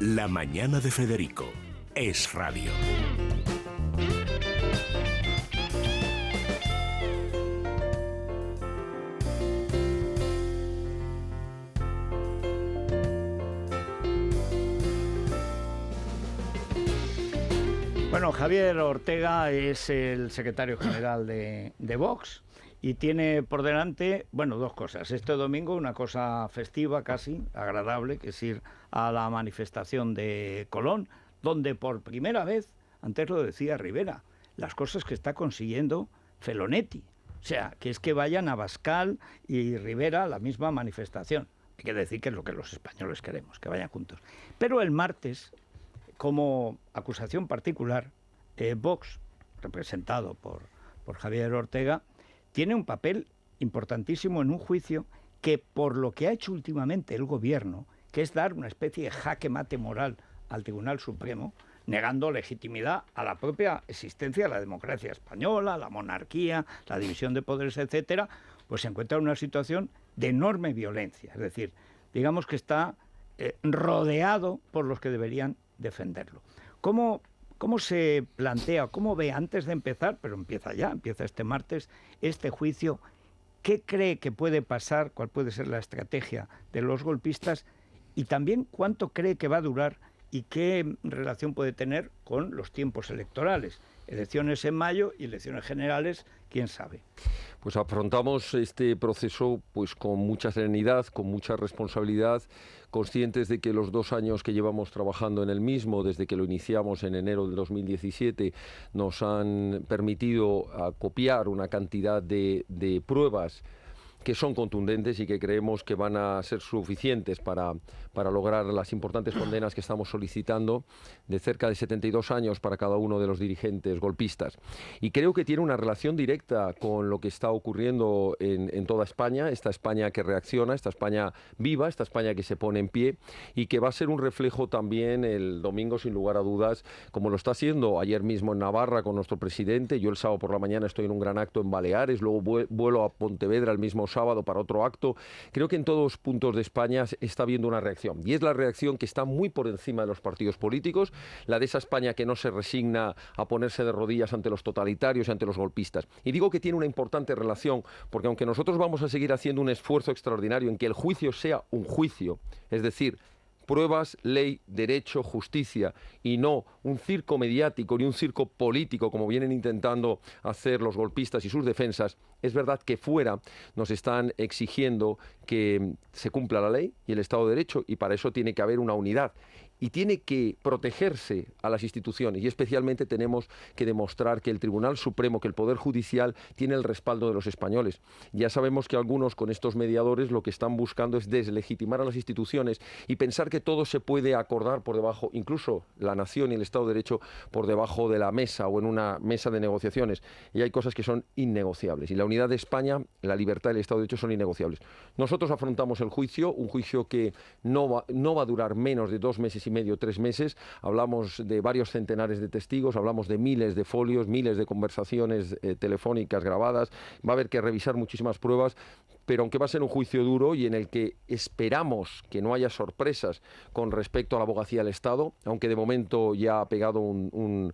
La mañana de Federico es radio. Bueno, Javier Ortega es el secretario general de Vox y tiene por delante, bueno, dos cosas. Este domingo una cosa festiva, casi agradable, que es ir a la manifestación de Colón, donde por primera vez, antes lo decía Rivera, las cosas que está consiguiendo Felonetti. O sea, que es que vayan Abascal y Rivera a la misma manifestación. Hay que decir que es lo que los españoles queremos, que vayan juntos. Pero el martes, como acusación particular, Vox, representado por Javier Ortega, tiene un papel importantísimo en un juicio que, por lo que ha hecho últimamente el gobierno, que es dar una especie de jaque mate moral al Tribunal Supremo, negando legitimidad a la propia existencia de la democracia española, la monarquía, la división de poderes, etcétera, pues se encuentra en una situación de enorme violencia. Es decir, digamos que está rodeado por los que deberían defenderlo. ¿Cómo se plantea, cómo ve antes de empezar, pero empieza este martes, este juicio? ¿Qué cree que puede pasar? ¿Cuál puede ser la estrategia de los golpistas? Y también, ¿cuánto cree que va a durar y qué relación puede tener con los tiempos electorales? Elecciones en mayo y elecciones generales, quién sabe. Pues afrontamos este proceso pues con mucha serenidad, con mucha responsabilidad, conscientes de que los 2 años que llevamos trabajando en el mismo, desde que lo iniciamos en enero del 2017, nos han permitido copiar una cantidad de pruebas que son contundentes y que creemos que van a ser suficientes para lograr las importantes condenas que estamos solicitando, de cerca de 72 años para cada uno de los dirigentes golpistas. Y creo que tiene una relación directa con lo que está ocurriendo en toda España, esta España que reacciona, esta España viva, esta España que se pone en pie y que va a ser un reflejo también el domingo, sin lugar a dudas, como lo está haciendo ayer mismo en Navarra con nuestro presidente. Yo el sábado por la mañana estoy en un gran acto en Baleares, luego vuelo a Pontevedra el mismo sábado para otro acto. Creo que en todos puntos de España está habiendo una reacción, y es la reacción que está muy por encima de los partidos políticos, la de esa España que no se resigna a ponerse de rodillas ante los totalitarios y ante los golpistas. Y digo que tiene una importante relación, porque aunque nosotros vamos a seguir haciendo un esfuerzo extraordinario en que el juicio sea un juicio, es decir, pruebas, ley, derecho, justicia, y no un circo mediático ni un circo político como vienen intentando hacer los golpistas y sus defensas, es verdad que fuera nos están exigiendo que se cumpla la ley y el Estado de Derecho, y para eso tiene que haber una unidad. Y tiene que protegerse a las instituciones, y especialmente tenemos que demostrar que el Tribunal Supremo, que el Poder Judicial tiene el respaldo de los españoles. Ya sabemos que algunos con estos mediadores lo que están buscando es deslegitimar a las instituciones y pensar que todo se puede acordar por debajo, incluso la nación y el Estado de Derecho, por debajo de la mesa o en una mesa de negociaciones. Y hay cosas que son innegociables. Y la unidad de España, la libertad y el Estado de Derecho son innegociables. Nosotros afrontamos el juicio, un juicio que no va a durar menos de 2 meses y medio, 3 meses. Hablamos de varios centenares de testigos, hablamos de miles de folios, miles de conversaciones telefónicas grabadas. Va a haber que revisar muchísimas pruebas, pero aunque va a ser un juicio duro y en el que esperamos que no haya sorpresas con respecto a la abogacía del Estado, aunque de momento ya ha pegado un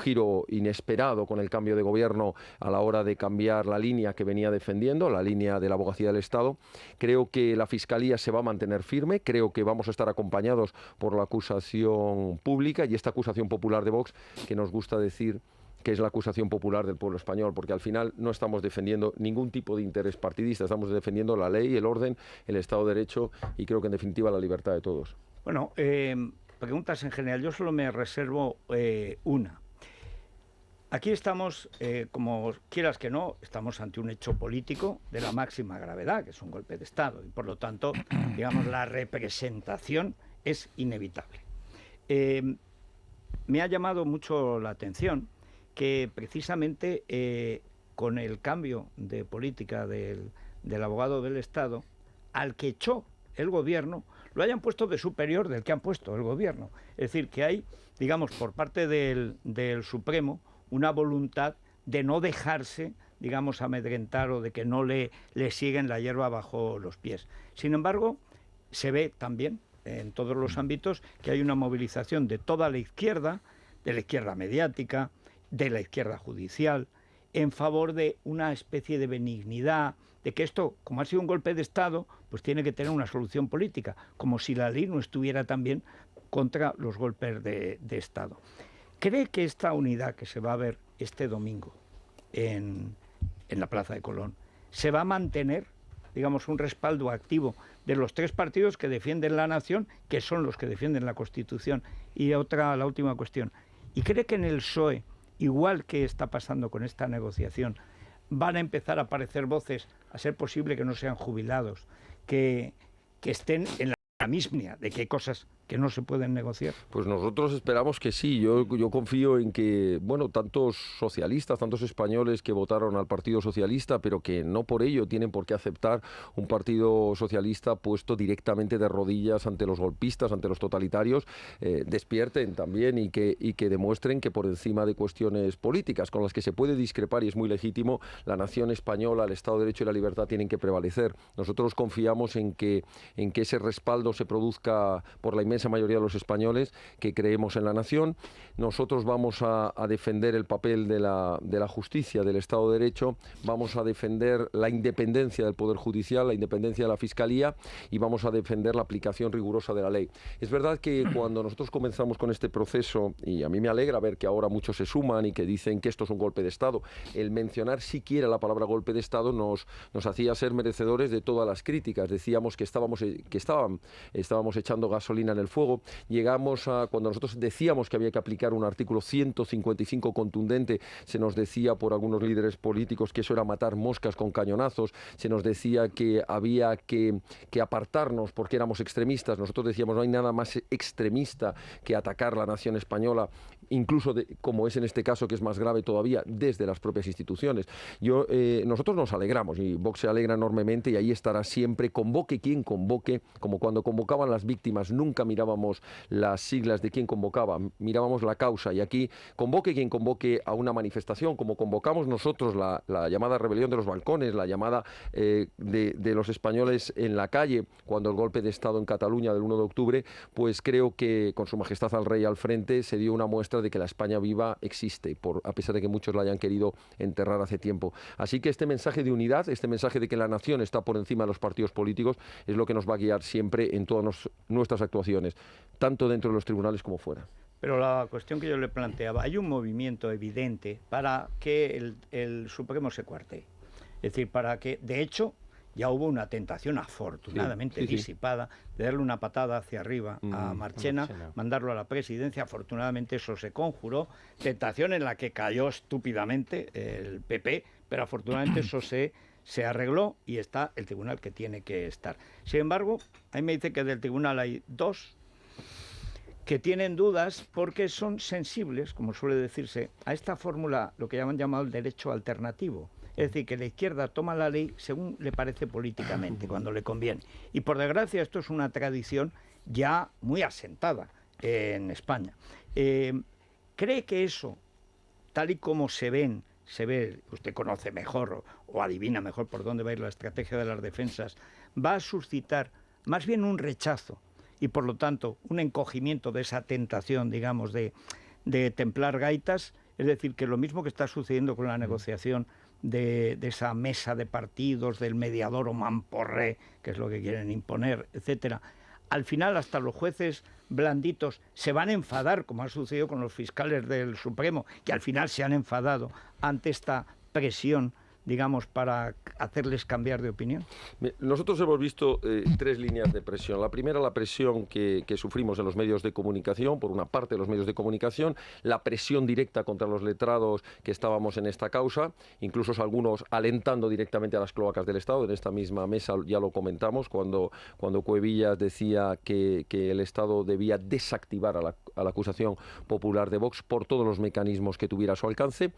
giro inesperado con el cambio de gobierno a la hora de cambiar la línea que venía defendiendo, la línea de la abogacía del Estado. Creo que la Fiscalía se va a mantener firme, creo que vamos a estar acompañados por la acusación pública y esta acusación popular de Vox, que nos gusta decir que es la acusación popular del pueblo español, porque al final no estamos defendiendo ningún tipo de interés partidista, estamos defendiendo la ley, el orden, el Estado de Derecho y creo que en definitiva la libertad de todos. Bueno, preguntas en general, yo solo me reservo una. Aquí estamos, como quieras que no, estamos ante un hecho político de la máxima gravedad, que es un golpe de Estado, y por lo tanto, digamos, la representación es inevitable. Me ha llamado mucho la atención que precisamente con el cambio de política del abogado del Estado, al que echó el gobierno, lo hayan puesto de superior del que han puesto el gobierno. Es decir, que hay, digamos, por parte del Supremo, una voluntad de no dejarse, digamos, amedrentar o de que no le siguen la hierba bajo los pies. Sin embargo, se ve también en todos los ámbitos que hay una movilización de toda la izquierda mediática, de la izquierda judicial, en favor de una especie de benignidad, de que esto, como ha sido un golpe de Estado, pues tiene que tener una solución política, como si la ley no estuviera también contra los golpes de Estado. ¿Cree que esta unidad que se va a ver este domingo en la Plaza de Colón se va a mantener, digamos, un respaldo activo de los tres partidos que defienden la nación, que son los que defienden la Constitución? Y la última cuestión, ¿y cree que en el PSOE, igual que está pasando con esta negociación, van a empezar a aparecer voces, a ser posible que no sean jubilados, que estén en la misma, de que hay cosas que no se pueden negociar? Pues nosotros esperamos que sí. Yo confío en que, bueno, tantos socialistas, tantos españoles que votaron al Partido Socialista, pero que no por ello tienen por qué aceptar un Partido Socialista puesto directamente de rodillas ante los golpistas, ante los totalitarios, despierten también y que demuestren que por encima de cuestiones políticas con las que se puede discrepar, y es muy legítimo, la nación española, el Estado de Derecho y la libertad tienen que prevalecer. Nosotros confiamos en que ese respaldo se produzca por la inmensa mayoría de los españoles que creemos en la nación. Nosotros vamos a defender el papel de la justicia, del Estado de Derecho, vamos a defender la independencia del Poder Judicial, la independencia de la Fiscalía, y vamos a defender la aplicación rigurosa de la ley. Es verdad que cuando nosotros comenzamos con este proceso, y a mí me alegra ver que ahora muchos se suman y que dicen que esto es un golpe de Estado, el mencionar siquiera la palabra golpe de Estado nos hacía ser merecedores de todas las críticas. Decíamos que estábamos echando gasolina en el fuego. Llegamos a, cuando nosotros decíamos que había que aplicar un artículo 155 contundente, se nos decía por algunos líderes políticos que eso era matar moscas con cañonazos, se nos decía que había que apartarnos porque éramos extremistas. Nosotros decíamos no hay nada más extremista que atacar la nación española, incluso como es en este caso, que es más grave todavía, desde las propias instituciones. Nosotros nos alegramos, y Vox se alegra enormemente, y ahí estará siempre, convoque quien convoque, como cuando convocaban las víctimas, nunca mirábamos las siglas de quién convocaba, mirábamos la causa, y aquí convoque quien convoque a una manifestación, como convocamos nosotros la llamada rebelión de los balcones, la llamada de los españoles en la calle, cuando el golpe de Estado en Cataluña del 1 de octubre, pues creo que con su majestad al rey al frente se dio una muestra de que la España viva existe, a pesar de que muchos la hayan querido enterrar hace tiempo. Así que este mensaje de unidad, este mensaje de que la nación está por encima de los partidos políticos, es lo que nos va a guiar siempre en todas nuestras actuaciones, tanto dentro de los tribunales como fuera. Pero la cuestión que yo le planteaba, hay un movimiento evidente para que el Supremo se cuartee. Es decir, para que, de hecho, ya hubo una tentación afortunadamente disipada de darle una patada hacia arriba a Marchena, mandarlo a la presidencia. Afortunadamente eso se conjuró, tentación en la que cayó estúpidamente el PP, pero afortunadamente eso se arregló y está el tribunal que tiene que estar. Sin embargo, a mí me dice que del tribunal hay dos que tienen dudas porque son sensibles, como suele decirse, a esta fórmula, lo que han llamado el derecho alternativo. Es decir, que la izquierda toma la ley según le parece políticamente, cuando le conviene. Y por desgracia esto es una tradición ya muy asentada en España. ¿Cree que eso, tal y como se ve, usted conoce mejor o adivina mejor por dónde va a ir la estrategia de las defensas, va a suscitar más bien un rechazo y por lo tanto un encogimiento de esa tentación, digamos, de templar gaitas? Es decir, que lo mismo que está sucediendo con la negociación de esa mesa de partidos, del mediador o mamporré, que es lo que quieren imponer, etcétera, al final hasta los jueces blanditos se van a enfadar, como ha sucedido con los fiscales del Supremo, que al final se han enfadado ante esta presión, digamos, para hacerles cambiar de opinión? Nosotros hemos visto tres líneas de presión. La primera, la presión que sufrimos en los medios de comunicación, por una parte de los medios de comunicación, la presión directa contra los letrados que estábamos en esta causa, incluso algunos alentando directamente a las cloacas del Estado. En esta misma mesa ya lo comentamos, cuando Cuevillas decía que el Estado debía desactivar a la acusación popular de Vox por todos los mecanismos que tuviera a su alcance.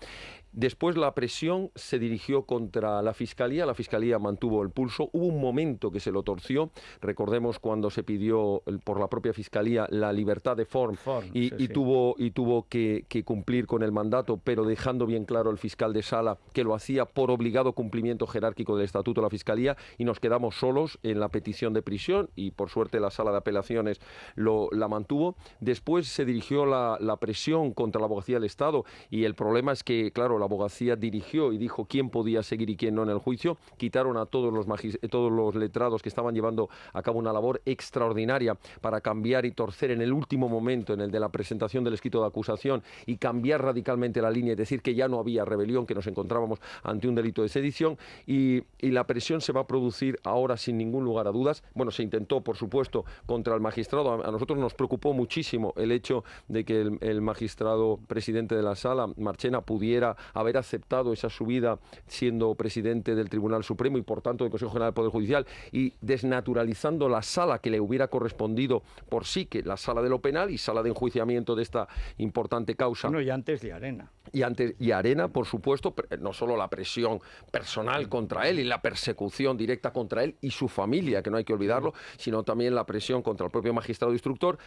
Después la presión se dirigió contra la Fiscalía mantuvo el pulso, hubo un momento que se lo torció, recordemos cuando se pidió por la propia Fiscalía la libertad de Forn y tuvo que cumplir con el mandato, pero dejando bien claro el fiscal de Sala que lo hacía por obligado cumplimiento jerárquico del Estatuto de la Fiscalía, y nos quedamos solos en la petición de prisión y por suerte la Sala de Apelaciones la mantuvo. Después se dirigió la presión contra la Abogacía del Estado y el problema es que, claro, la abogacía dirigió y dijo quién podía seguir y quién no en el juicio, quitaron a todos los letrados que estaban llevando a cabo una labor extraordinaria para cambiar y torcer en el último momento, en el de la presentación del escrito de acusación, y cambiar radicalmente la línea y decir que ya no había rebelión, que nos encontrábamos ante un delito de sedición, y la presión se va a producir ahora sin ningún lugar a dudas. Bueno, se intentó, por supuesto, contra el magistrado. A nosotros nos preocupó muchísimo el hecho de que el magistrado presidente de la Sala, Marchena, pudiera haber aceptado esa subida siendo presidente del Tribunal Supremo y por tanto del Consejo General del Poder Judicial, y desnaturalizando la sala que le hubiera correspondido por sí, que la sala de lo penal y sala de enjuiciamiento de esta importante causa. Bueno, y antes de Arena. Y Arena, por supuesto, no solo la presión personal contra él y la persecución directa contra él y su familia, que no hay que olvidarlo, sino también la presión contra el propio magistrado instructor.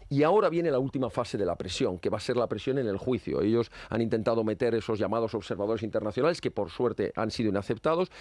Y ahora viene la última fase de la presión, que va a ser la presión en el juicio. Ellos han intentado meter esos llamados observadores internacionales, que por suerte han sido inaceptados,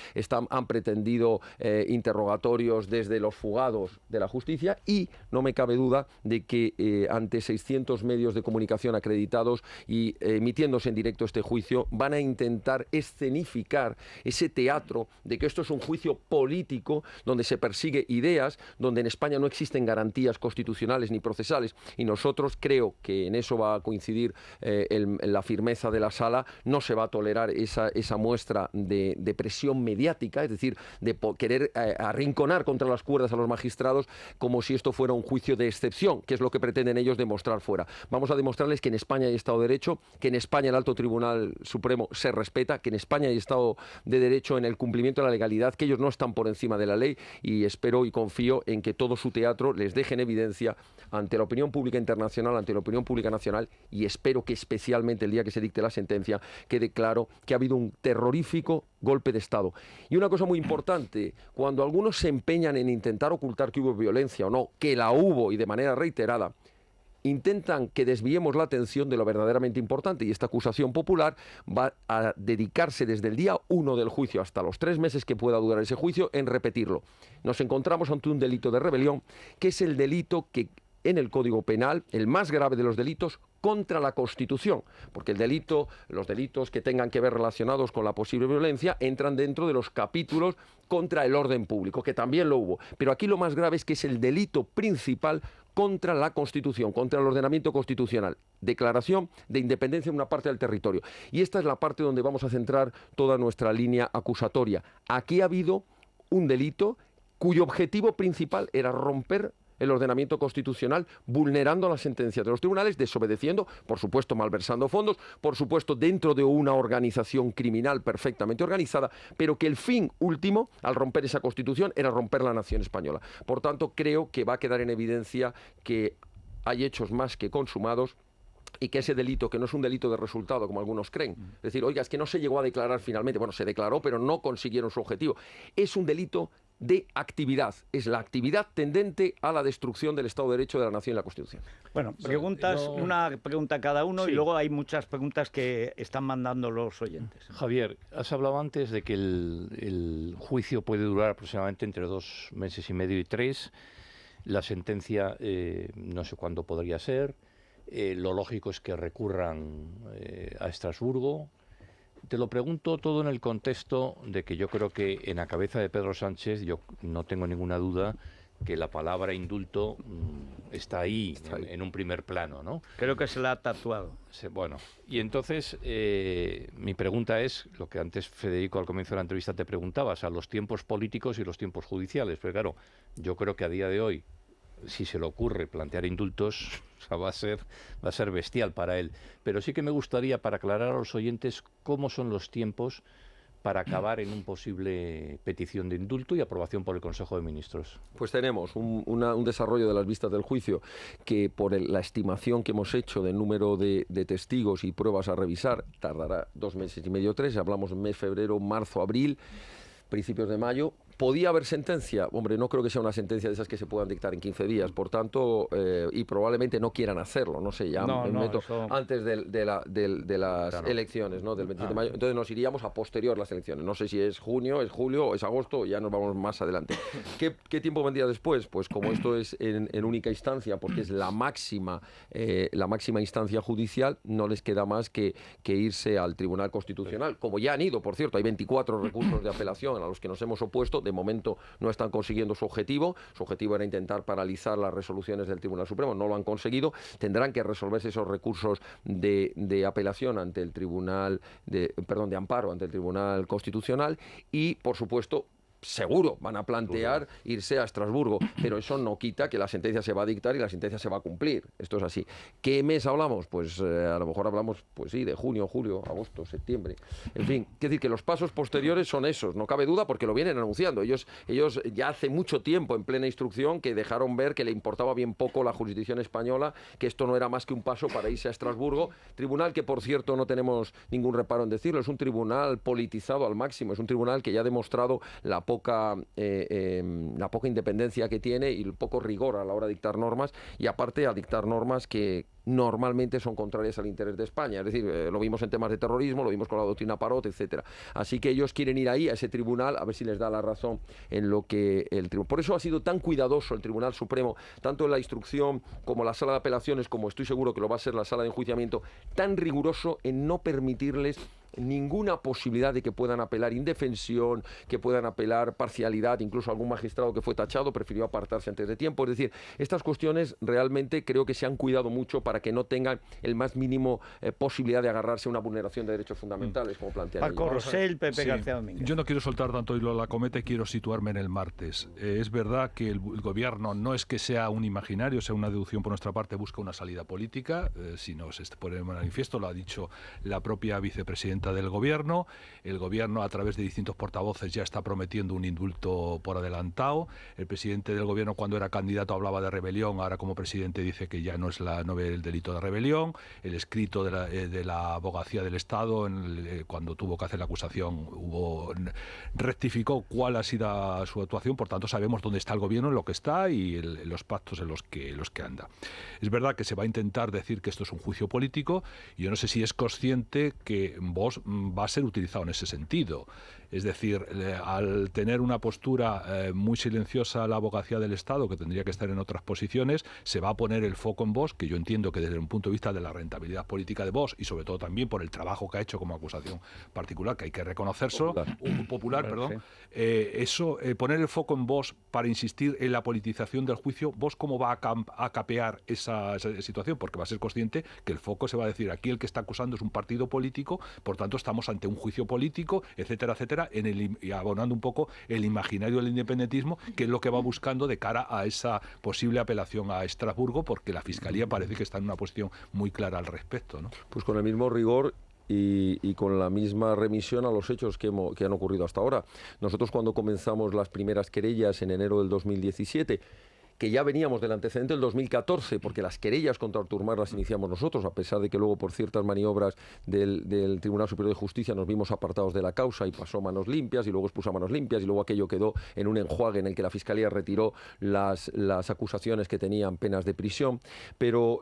han pretendido interrogatorios desde los fugados de la justicia, y no me cabe duda de que ante 600 medios de comunicación acreditados y emitiéndose en directo este juicio, van a intentar escenificar ese teatro de que esto es un juicio político donde se persigue ideas, donde en España no existen garantías constitucionales ni procesales. Y nosotros, creo que en eso va a coincidir la firmeza de la Sala, no se va a tolerar esa muestra de presión mediática, es decir, de querer arrinconar contra las cuerdas a los magistrados como si esto fuera un juicio de excepción, que es lo que pretenden ellos demostrar fuera. Vamos a demostrarles que en España hay Estado de Derecho, que en España el Alto Tribunal Supremo se respeta, que en España hay Estado de Derecho en el cumplimiento de la legalidad, que ellos no están por encima de la ley, y espero y confío en que todo su teatro les deje en evidencia ante la opinión pública internacional, ante la opinión pública nacional, y espero que especialmente el día que se dicte la sentencia quede claro que ha habido un terrorífico golpe de Estado. Y una cosa muy importante, cuando algunos se empeñan en intentar ocultar que hubo violencia o no, que la hubo y de manera reiterada, intentan que desviemos la atención de lo verdaderamente importante, y esta acusación popular va a dedicarse desde el día 1 del juicio hasta los 3 meses que pueda durar ese juicio en repetirlo. Nos encontramos ante un delito de rebelión, que es el delito que en el Código Penal, el más grave de los delitos contra la Constitución, porque los delitos que tengan que ver relacionados con la posible violencia entran dentro de los capítulos contra el orden público, que también lo hubo. Pero aquí lo más grave es que es el delito principal contra la Constitución, contra el ordenamiento constitucional. Declaración de independencia en una parte del territorio. Y esta es la parte donde vamos a centrar toda nuestra línea acusatoria. Aquí ha habido un delito cuyo objetivo principal era romper el ordenamiento constitucional, vulnerando las sentencias de los tribunales, desobedeciendo, por supuesto malversando fondos, por supuesto dentro de una organización criminal perfectamente organizada, pero que el fin último, al romper esa Constitución, era romper la nación española. Por tanto, creo que va a quedar en evidencia que hay hechos más que consumados, y que ese delito, que no es un delito de resultado, como algunos creen, es decir, oiga, es que no se llegó a declarar finalmente, bueno, se declaró, pero no consiguieron su objetivo, es un delito de actividad, es la actividad tendente a la destrucción del Estado de Derecho, de la nación y la Constitución. Bueno, preguntas, una pregunta cada uno, sí. Y luego hay muchas preguntas que están mandando los oyentes. Javier, has hablado antes de que el juicio puede durar aproximadamente entre 2 meses y medio y 3, la sentencia no sé cuándo podría ser, lo lógico es que recurran a Estrasburgo. Te lo pregunto todo en el contexto de que yo creo que en la cabeza de Pedro Sánchez, yo no tengo ninguna duda que la palabra indulto está ahí. En un primer plano, ¿no? Creo que se la ha tatuado. Bueno, y entonces mi pregunta es, lo que antes Federico al comienzo de la entrevista te preguntabas, a los tiempos políticos y los tiempos judiciales. Pero claro, yo creo que a día de hoy, si se le ocurre plantear indultos, o sea, va a ser bestial para él. Pero sí que me gustaría, para aclarar a los oyentes cómo son los tiempos para acabar en un posible petición de indulto y aprobación por el Consejo de Ministros? Pues tenemos un desarrollo de las vistas del juicio que por la estimación que hemos hecho del número de testigos y pruebas a revisar tardará 2 meses y medio, 3, hablamos mes, febrero, marzo, abril, principios de mayo. ¿Podía haber sentencia? Hombre, no creo que sea una sentencia de esas que se puedan dictar en 15 días, por tanto, y probablemente no quieran hacerlo, no sé, ya me meto eso... antes de las elecciones, ¿no? Del 27 de mayo, entonces nos iríamos a posterior las elecciones, no sé si es junio, es julio, es agosto, ya nos vamos más adelante. ¿Qué tiempo vendría después? Pues como esto es en única instancia, porque es la máxima instancia judicial, no les queda más que irse al Tribunal Constitucional, como ya han ido, por cierto, hay 24 recursos de apelación a los que nos hemos opuesto. De momento no están consiguiendo su objetivo era intentar paralizar las resoluciones del Tribunal Supremo, no lo han conseguido, tendrán que resolverse esos recursos de apelación ante el Tribunal, de amparo ante el Tribunal Constitucional y, por supuesto, seguro van a plantear irse a Estrasburgo, pero eso no quita que la sentencia se va a dictar y la sentencia se va a cumplir. Esto es así. ¿Qué mes hablamos? Pues a lo mejor hablamos, pues sí, de junio, julio, agosto, septiembre. En fin, quiero decir que los pasos posteriores son esos, no cabe duda, porque lo vienen anunciando. Ellos ya hace mucho tiempo, en plena instrucción, que dejaron ver que le importaba bien poco la jurisdicción española, que esto no era más que un paso para irse a Estrasburgo. Tribunal que, por cierto, no tenemos ningún reparo en decirlo, es un tribunal politizado al máximo, es un tribunal que ya ha demostrado la poca independencia que tiene y el poco rigor a la hora de dictar normas, y aparte a dictar normas que normalmente son contrarias al interés de España. Es decir, lo vimos en temas de terrorismo, lo vimos con la doctrina Parot, etcétera. Así que ellos quieren ir ahí, a ese tribunal, a ver si les da la razón en lo que el tribunal... Por eso ha sido tan cuidadoso el Tribunal Supremo, tanto en la instrucción como la sala de apelaciones, como estoy seguro que lo va a ser la sala de enjuiciamiento, tan riguroso en no permitirles ninguna posibilidad de que puedan apelar indefensión, que puedan apelar parcialidad. Incluso algún magistrado que fue tachado prefirió apartarse antes de tiempo. Es decir, estas cuestiones realmente creo que se han cuidado mucho para que no tengan el más mínimo posibilidad de agarrarse a una vulneración de derechos fundamentales, como plantean Paco ellos. Rosell, Pepe Sí. García Domínguez. Yo no quiero soltar tanto hilo a la cometa y quiero situarme en el martes. Es verdad que el gobierno no es que sea un imaginario, sea una deducción por nuestra parte, busca una salida política, sino se pone en manifiesto, lo ha dicho la propia vicepresidenta del gobierno. El gobierno, a través de distintos portavoces, ya está prometiendo un indulto por adelantado. El presidente del gobierno, cuando era candidato, hablaba de rebelión, ahora como presidente dice que ya no ve el delito de rebelión. El escrito de la abogacía del Estado, cuando tuvo que hacer la acusación, rectificó cuál ha sido su actuación, por tanto sabemos dónde está el gobierno, en lo que está y los pactos en los que anda. Es verdad que se va a intentar decir que esto es un juicio político, y yo no sé si es consciente que Vox va a ser utilizado en ese sentido. Es decir, al tener una postura muy silenciosa la abogacía del Estado, que tendría que estar en otras posiciones, se va a poner el foco en Vox, que yo entiendo que desde un punto de vista de la rentabilidad política de Vox, y sobre todo también por el trabajo que ha hecho como acusación particular, que hay que reconocerlo, popular, perdón, sí. Poner el foco en Vox para insistir en la politización del juicio, Vox cómo va a capear esa situación, porque va a ser consciente que el foco se va a decir, aquí el que está acusando es un partido político, por tanto estamos ante un juicio político, etcétera, etcétera, y abonando un poco el imaginario del independentismo, que es lo que va buscando de cara a esa posible apelación a Estrasburgo, porque la Fiscalía parece que está en una posición muy clara al respecto, ¿no? Pues con el mismo rigor y con la misma remisión a los hechos que han ocurrido hasta ahora. Nosotros, cuando comenzamos las primeras querellas en enero del 2017, que ya veníamos del antecedente del 2014, porque las querellas contra Artur Mas las iniciamos nosotros, a pesar de que luego por ciertas maniobras del Tribunal Superior de Justicia nos vimos apartados de la causa y pasó a manos limpias, y luego expuso a manos limpias, y luego aquello quedó en un enjuague en el que la Fiscalía retiró las acusaciones que tenían penas de prisión. Pero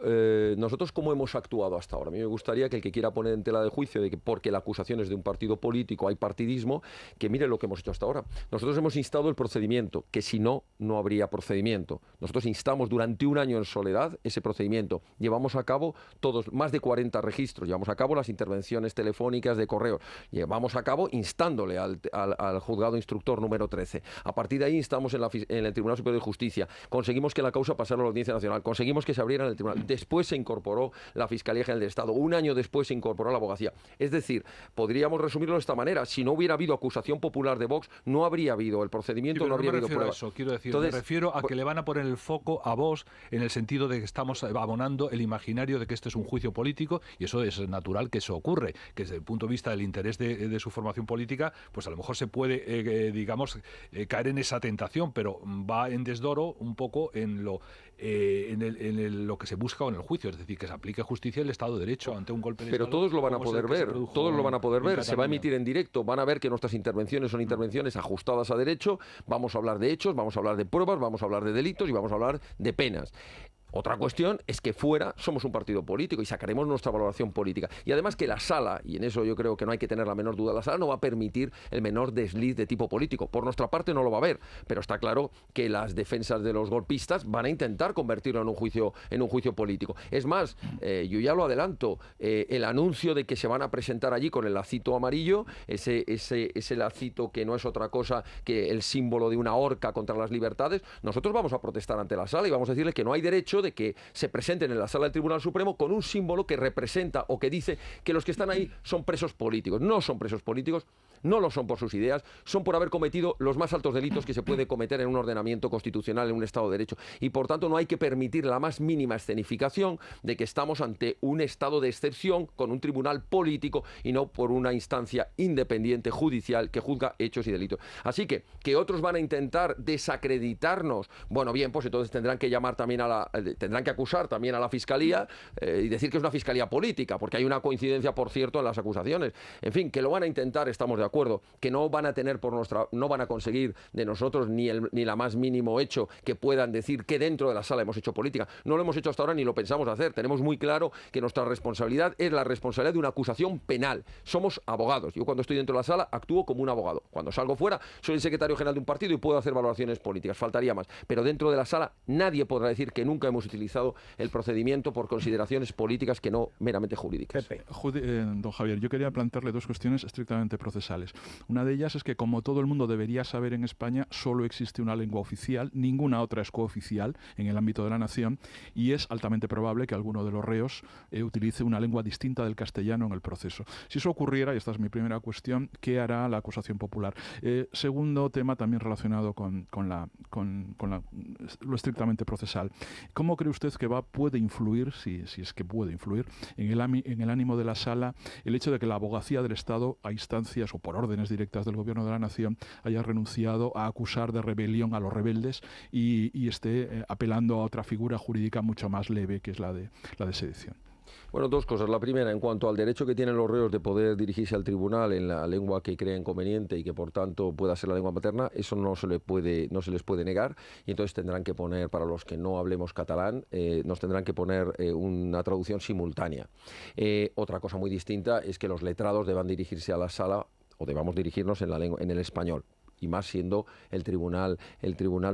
nosotros, ¿cómo hemos actuado hasta ahora? A mí me gustaría que el que quiera poner en tela de juicio de que porque la acusación es de un partido político hay partidismo, que mire lo que hemos hecho hasta ahora. Nosotros hemos instado el procedimiento, que si no, no habría procedimiento. Nosotros instamos durante un año en soledad ese procedimiento. Llevamos a cabo más de 40 registros, llevamos a cabo las intervenciones telefónicas de correo, llevamos a cabo instándole al juzgado instructor número 13. A partir de ahí instamos en el Tribunal Superior de Justicia, conseguimos que la causa pasara a la Audiencia Nacional, conseguimos que se abriera en el tribunal, después se incorporó la Fiscalía General del Estado, un año después se incorporó la abogacía. Es decir, podríamos resumirlo de esta manera: si no hubiera habido acusación popular de Vox, no habría habido el procedimiento, no habría habido pruebas. Quiero decir, entonces, me refiero a que le van a poner poner el foco a Vox en el sentido de que estamos abonando el imaginario de que este es un juicio político, y eso es natural que eso ocurre, que desde el punto de vista del interés de su formación política, pues a lo mejor se puede, caer en esa tentación, pero va en desdoro un poco en lo que se busca en el juicio, es decir, que se aplique justicia y el Estado de Derecho ante un golpe de Pero Estado. todos lo van a poder ver, todos lo van a poder ver, se va a emitir en directo, van a ver que nuestras intervenciones son intervenciones ajustadas a derecho, vamos a hablar de hechos, vamos a hablar de pruebas, vamos a hablar de delitos y vamos a hablar de penas. Otra cuestión es que fuera somos un partido político y sacaremos nuestra valoración política. Y además que la sala, y en eso yo creo que no hay que tener la menor duda, la sala no va a permitir el menor desliz de tipo político. Por nuestra parte no lo va a haber, pero está claro que las defensas de los golpistas van a intentar convertirlo en un juicio político. Es más, yo ya lo adelanto, el anuncio de que se van a presentar allí con el lacito amarillo, ese lacito que no es otra cosa que el símbolo de una horca contra las libertades, nosotros vamos a protestar ante la sala y vamos a decirle que no hay derecho de que se presenten en la sala del Tribunal Supremo con un símbolo que representa o que dice que los que están ahí son presos políticos. No son presos políticos, no lo son por sus ideas, son por haber cometido los más altos delitos que se puede cometer en un ordenamiento constitucional, en un Estado de Derecho. Y por tanto no hay que permitir la más mínima escenificación de que estamos ante un estado de excepción con un tribunal político y no por una instancia independiente judicial que juzga hechos y delitos. Así que otros van a intentar desacreditarnos, bueno, bien, pues entonces tendrán que llamar también tendrán que acusar también a la Fiscalía y decir que es una Fiscalía política, porque hay una coincidencia, por cierto, en las acusaciones. En fin, que lo van a intentar, estamos de acuerdo, que no van a tener no van a conseguir de nosotros ni la más mínimo hecho que puedan decir que dentro de la sala hemos hecho política. No lo hemos hecho hasta ahora ni lo pensamos hacer. Tenemos muy claro que nuestra responsabilidad es la responsabilidad de una acusación penal. Somos abogados. Yo cuando estoy dentro de la sala actúo como un abogado. Cuando salgo fuera soy el secretario general de un partido y puedo hacer valoraciones políticas. Faltaría más. Pero dentro de la sala nadie podrá decir que nunca hemos utilizado el procedimiento por consideraciones políticas que no meramente jurídicas. Don Javier, yo quería plantearle dos cuestiones estrictamente procesales. Una de ellas es que, como todo el mundo debería saber, en España solo existe una lengua oficial, ninguna otra es cooficial en el ámbito de la nación, y es altamente probable que alguno de los reos utilice una lengua distinta del castellano en el proceso. Si eso ocurriera, y esta es mi primera cuestión, ¿qué hará la acusación popular? Segundo tema, también relacionado con lo estrictamente procesal. ¿Cómo cree usted que puede influir, si es que puede influir, en el ánimo de la sala el hecho de que la abogacía del Estado, a instancias o por órdenes directas del Gobierno de la Nación, haya renunciado a acusar de rebelión a los rebeldes y esté apelando a otra figura jurídica mucho más leve, que es la de sedición? Bueno, dos cosas. La primera, en cuanto al derecho que tienen los reos de poder dirigirse al tribunal en la lengua que creen conveniente y que por tanto pueda ser la lengua materna, eso no se les puede negar, y entonces tendrán que poner, para los que no hablemos catalán, nos tendrán que poner una traducción simultánea. Otra cosa muy distinta es que los letrados deban dirigirse a la sala, o debamos dirigirnos en el español, y más siendo el Tribunal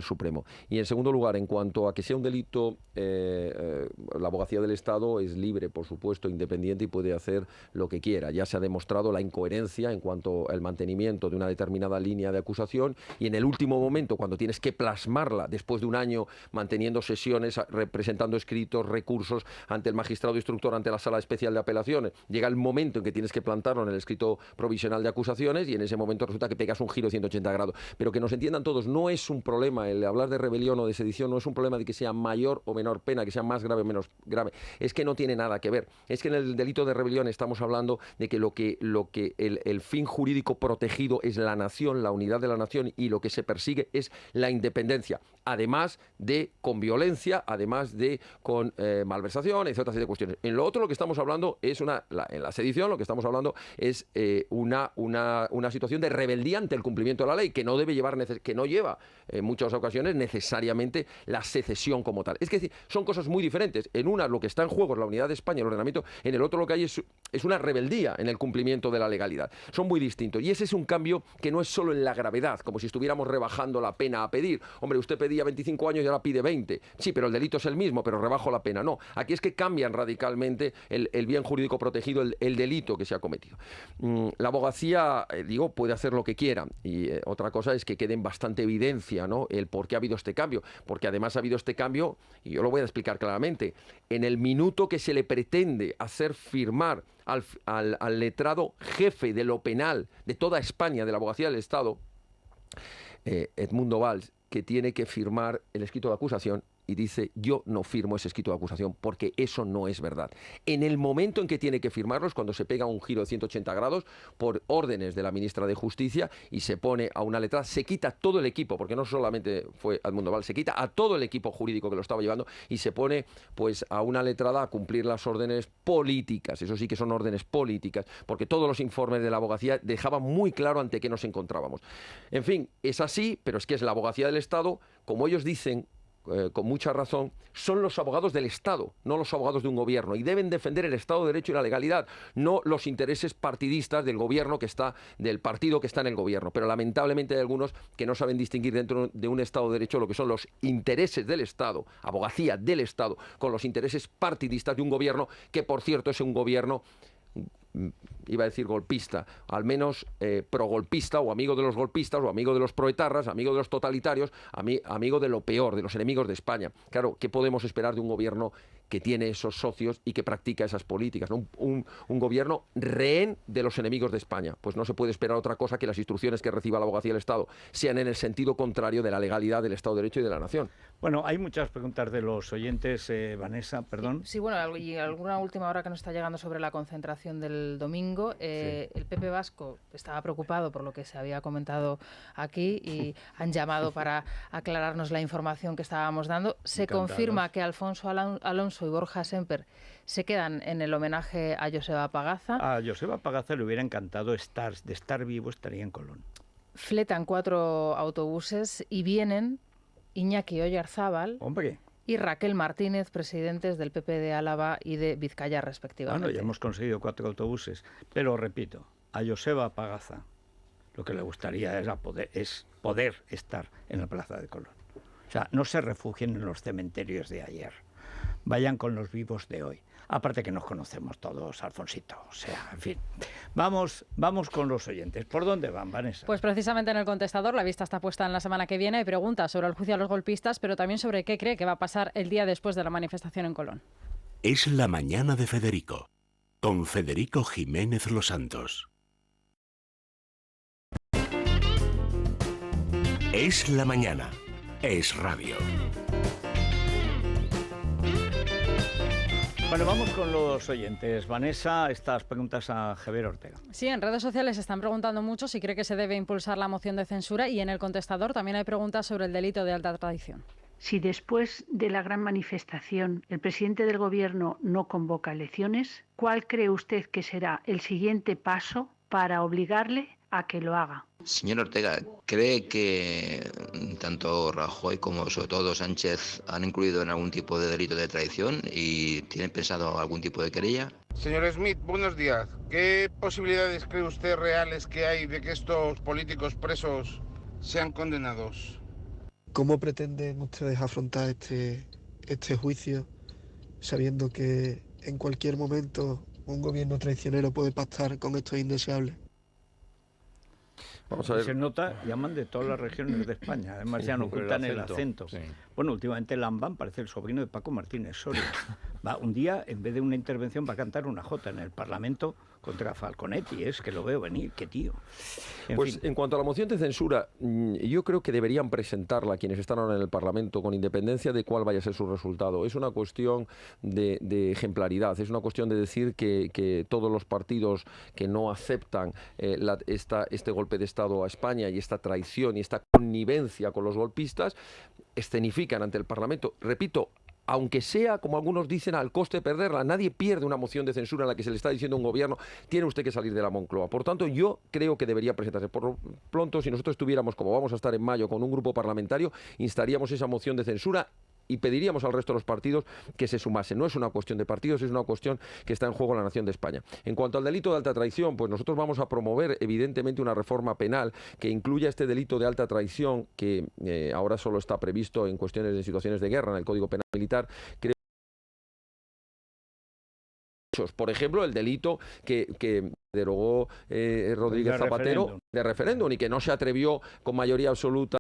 Supremo. Y en segundo lugar, en cuanto a que sea un delito, la abogacía del Estado es libre, por supuesto, independiente y puede hacer lo que quiera. Ya se ha demostrado la incoherencia en cuanto al mantenimiento de una determinada línea de acusación, y en el último momento, cuando tienes que plasmarla, después de un año manteniendo sesiones, presentando escritos, recursos ante el magistrado instructor, ante la Sala Especial de Apelaciones, llega el momento en que tienes que plantarlo en el escrito provisional de acusaciones, y en ese momento resulta que pegas un giro de 180 grados. Pero que nos entiendan todos, no es un problema el hablar de rebelión o de sedición, no es un problema de que sea mayor o menor pena, que sea más grave o menos grave. Es que no tiene nada que ver. Es que en el delito de rebelión estamos hablando de que el fin jurídico protegido es la nación, la unidad de la nación, y lo que se persigue es la independencia, además de con violencia, además de con malversación, etc. Otra serie de cuestiones. En lo otro, lo que estamos hablando es en la sedición, lo que estamos hablando es una situación de rebeldía ante el cumplimiento de la ley, que no lleva en muchas ocasiones necesariamente la secesión como tal. Es que son cosas muy diferentes. En una lo que está en juego es la unidad de España, el ordenamiento; en el otro lo que hay es una rebeldía en el cumplimiento de la legalidad. Son muy distintos, y ese es un cambio que no es solo en la gravedad, como si estuviéramos rebajando la pena a pedir. Hombre, usted pedía 25 años y ahora pide 20. Sí, pero el delito es el mismo, pero rebajo la pena. No, aquí es que cambian radicalmente el bien jurídico protegido, el delito que se ha cometido. La abogacía, puede hacer lo que quiera, y otra cosa es que quede en bastante evidencia, ¿no?, el por qué ha habido este cambio, porque además ha habido este cambio, y yo lo voy a explicar claramente, en el minuto que se le pretende hacer firmar al letrado jefe de lo penal de toda España, de la abogacía del Estado, Edmundo Valls, que tiene que firmar el escrito de acusación y dice: yo no firmo ese escrito de acusación porque eso no es verdad. En el momento en que tiene que firmarlo es cuando se pega un giro de 180 grados por órdenes de la ministra de Justicia y se pone a una letrada, se quita todo el equipo, porque no solamente fue Edmundo Val, se quita a todo el equipo jurídico que lo estaba llevando y se pone pues a una letrada a cumplir las órdenes políticas. Eso sí que son órdenes políticas, porque todos los informes de la abogacía dejaban muy claro ante qué nos encontrábamos. En fin, es así, pero es que es la abogacía del Estado, como ellos dicen, con mucha razón, son los abogados del Estado, no los abogados de un gobierno, y deben defender el Estado de Derecho y la legalidad, no los intereses partidistas del gobierno del partido que está en el gobierno. Pero lamentablemente hay algunos que no saben distinguir dentro de un Estado de Derecho lo que son los intereses del Estado, abogacía del Estado, con los intereses partidistas de un gobierno que, por cierto, es un gobierno, iba a decir golpista, al menos progolpista, o amigo de los golpistas, o amigo de los proetarras, amigo de los totalitarios, amigo de lo peor, de los enemigos de España. Claro, ¿qué podemos esperar de un gobierno que tiene esos socios y que practica esas políticas, ¿no? Un gobierno rehén de los enemigos de España? Pues no se puede esperar otra cosa que las instrucciones que reciba la abogacía del Estado sean en el sentido contrario de la legalidad del Estado de Derecho y de la nación. Bueno, hay muchas preguntas de los oyentes, Vanessa, perdón. Sí, bueno, y alguna última hora que nos está llegando sobre la concentración del domingo. El PP vasco estaba preocupado por lo que se había comentado aquí y han llamado para aclararnos la información que estábamos dando. Se confirma que Alfonso Alonso y Borja Semper se quedan en el homenaje a Joseba Pagaza. A Joseba Pagaza le hubiera encantado de estar vivo, estaría en Colón. Fletan 4 autobuses y vienen Iñaki Oyarzábal, hombre, y Raquel Martínez, presidentes del PP de Álava y de Vizcaya, respectivamente. Bueno, ya hemos conseguido 4 autobuses, pero repito, a Joseba Pagaza lo que le gustaría es poder estar en la Plaza de Colón. O sea, no se refugien en los cementerios de ayer, vayan con los vivos de hoy. Aparte que nos conocemos todos, Alfonsito, o sea, en fin. Vamos con los oyentes. ¿Por dónde van, Vanessa? Pues precisamente en el contestador, la vista está puesta en la semana que viene. Hay preguntas sobre el juicio a los golpistas, pero también sobre qué cree que va a pasar el día después de la manifestación en Colón. Es la mañana de Federico, con Federico Jiménez Los Santos. Es la mañana. Es radio. Bueno, vamos con los oyentes. Vanessa, estas preguntas a Javier Ortega. Sí, en redes sociales están preguntando mucho si cree que se debe impulsar la moción de censura y en el contestador también hay preguntas sobre el delito de alta traición. Si después de la gran manifestación el presidente del Gobierno no convoca elecciones, ¿cuál cree usted que será el siguiente paso para obligarle a que lo haga? Señor Ortega, ¿cree que tanto Rajoy como sobre todo Sánchez han incluido en algún tipo de delito de traición y tienen pensado algún tipo de querella? Señor Smith, buenos días. ¿Qué posibilidades cree usted reales que hay de que estos políticos presos sean condenados? ¿Cómo pretenden ustedes afrontar este juicio sabiendo que en cualquier momento un gobierno traicionero puede pactar con estos indeseables? Vamos a ver. Se nota, llaman de todas las regiones de España, además ya no ocultan el acento. Sí. Bueno, últimamente Lambán parece el sobrino de Paco Martínez Soria. Un día, en vez de una intervención, va a cantar una jota en el Parlamento contra Falconetti, es que lo veo venir, qué tío. En cuanto a la moción de censura, yo creo que deberían presentarla quienes están ahora en el Parlamento con independencia de cuál vaya a ser su resultado. Es una cuestión de ejemplaridad, es una cuestión de decir que todos los partidos que no aceptan este golpe de Estado a España y esta traición y esta connivencia con los golpistas, escenifican ante el Parlamento. Repito, aunque sea, como algunos dicen, al coste de perderla, nadie pierde una moción de censura en la que se le está diciendo a un gobierno: tiene usted que salir de la Moncloa. Por tanto, yo creo que debería presentarse. Por lo pronto, si nosotros estuviéramos, como vamos a estar en mayo, con un grupo parlamentario, instaríamos esa moción de censura y pediríamos al resto de los partidos que se sumasen. No es una cuestión de partidos, es una cuestión que está en juego la nación de España. En cuanto al delito de alta traición, pues nosotros vamos a promover evidentemente una reforma penal que incluya este delito de alta traición, que ahora solo está previsto en cuestiones de situaciones de guerra en el Código Penal Militar. Creo, por ejemplo, el delito que derogó Rodríguez Zapatero de referéndum y que no se atrevió con mayoría absoluta.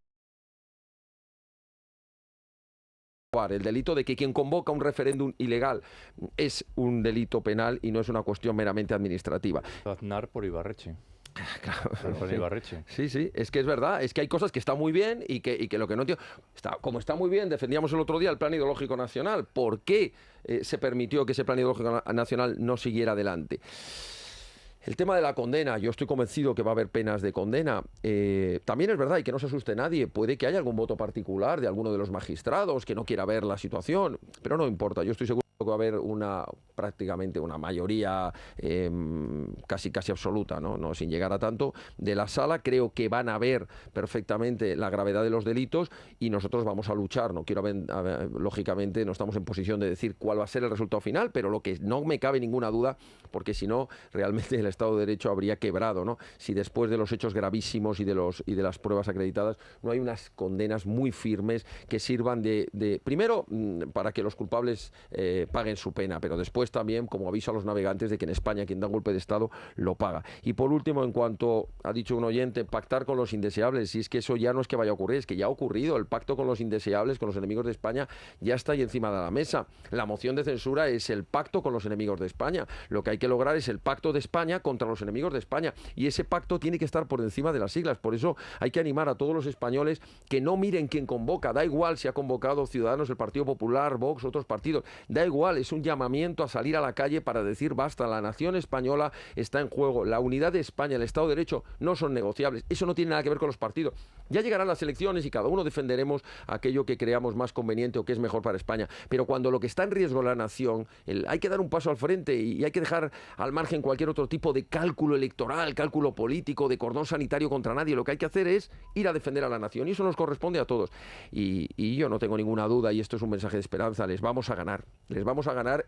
El delito de que quien convoca un referéndum ilegal es un delito penal y no es una cuestión meramente administrativa. Aznar por Ibarretxe. Claro, sí, sí, es que es verdad, es que hay cosas que están muy bien y que lo que no entiendo, como está muy bien, defendíamos el otro día el Plan Ideológico Nacional, ¿por qué se permitió que ese Plan Ideológico Nacional no siguiera adelante? El tema de la condena, yo estoy convencido que va a haber penas de condena. También es verdad, y que no se asuste nadie, puede que haya algún voto particular de alguno de los magistrados que no quiera ver la situación, pero no importa, yo estoy seguro que va a haber prácticamente una mayoría casi absoluta, ¿no? Sin llegar a tanto, de la sala. Creo que van a ver perfectamente la gravedad de los delitos y nosotros vamos a luchar. No quiero lógicamente, no estamos en posición de decir cuál va a ser el resultado final, pero lo que no me cabe ninguna duda, porque si no, realmente el Estado de Derecho habría quebrado, ¿no? Si después de los hechos gravísimos y de las pruebas acreditadas no hay unas condenas muy firmes que sirvan primero, para que los culpables paguen su pena, pero después también como aviso a los navegantes de que en España quien da un golpe de Estado lo paga. Y por último, en cuanto ha dicho un oyente, pactar con los indeseables, si es que eso ya no es que vaya a ocurrir, es que ya ha ocurrido. El pacto con los indeseables, con los enemigos de España, ya está ahí encima de la mesa. La moción de censura es el pacto con los enemigos de España. Lo que hay que lograr es el pacto de España contra los enemigos de España, y ese pacto tiene que estar por encima de las siglas. Por eso hay que animar a todos los españoles que no miren quién convoca, da igual si ha convocado Ciudadanos, el Partido Popular, Vox, otros partidos, da igual, es un llamamiento a salir a la calle para decir basta, la nación española está en juego, la unidad de España, el Estado de Derecho no son negociables, eso no tiene nada que ver con los partidos. Ya llegarán las elecciones y cada uno defenderemos aquello que creamos más conveniente o que es mejor para España, pero cuando lo que está en riesgo es la nación, hay que dar un paso al frente y hay que dejar al margen cualquier otro tipo de cálculo electoral, cálculo político, de cordón sanitario contra nadie. Lo que hay que hacer es ir a defender a la nación y eso nos corresponde a todos. Y yo no tengo ninguna duda, y esto es un mensaje de esperanza, les vamos a ganar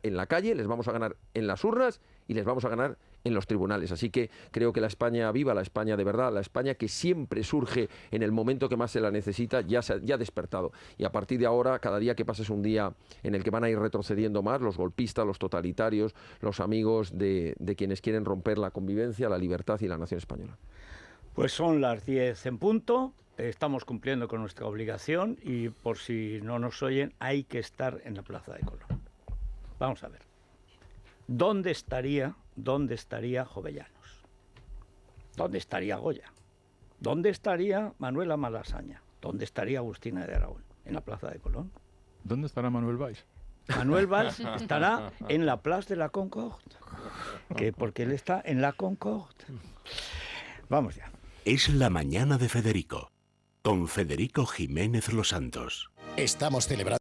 en la calle, les vamos a ganar en las urnas y les vamos a ganar en los tribunales. Así que creo que la España viva, la España de verdad, la España que siempre surge en el momento que más se la necesita, ya ha despertado. Y a partir de ahora, cada día que pase es un día en el que van a ir retrocediendo más los golpistas, los totalitarios, los amigos de quienes quieren romper la convivencia, la libertad y la nación española. Pues son las 10 en punto, estamos cumpliendo con nuestra obligación y por si no nos oyen, hay que estar en la Plaza de Colón. Vamos a ver. ¿Dónde estaría Jovellanos? ¿Dónde estaría Goya? ¿Dónde estaría Manuela Malasaña? ¿Dónde estaría Agustina de Aragón? ¿En la Plaza de Colón? ¿Dónde estará Manuel Valls? Manuel Valls estará en la Place de la Concorde, porque él está en la Concorde. Vamos ya. Es la mañana de Federico, con Federico Jiménez Los Santos. Estamos celebrando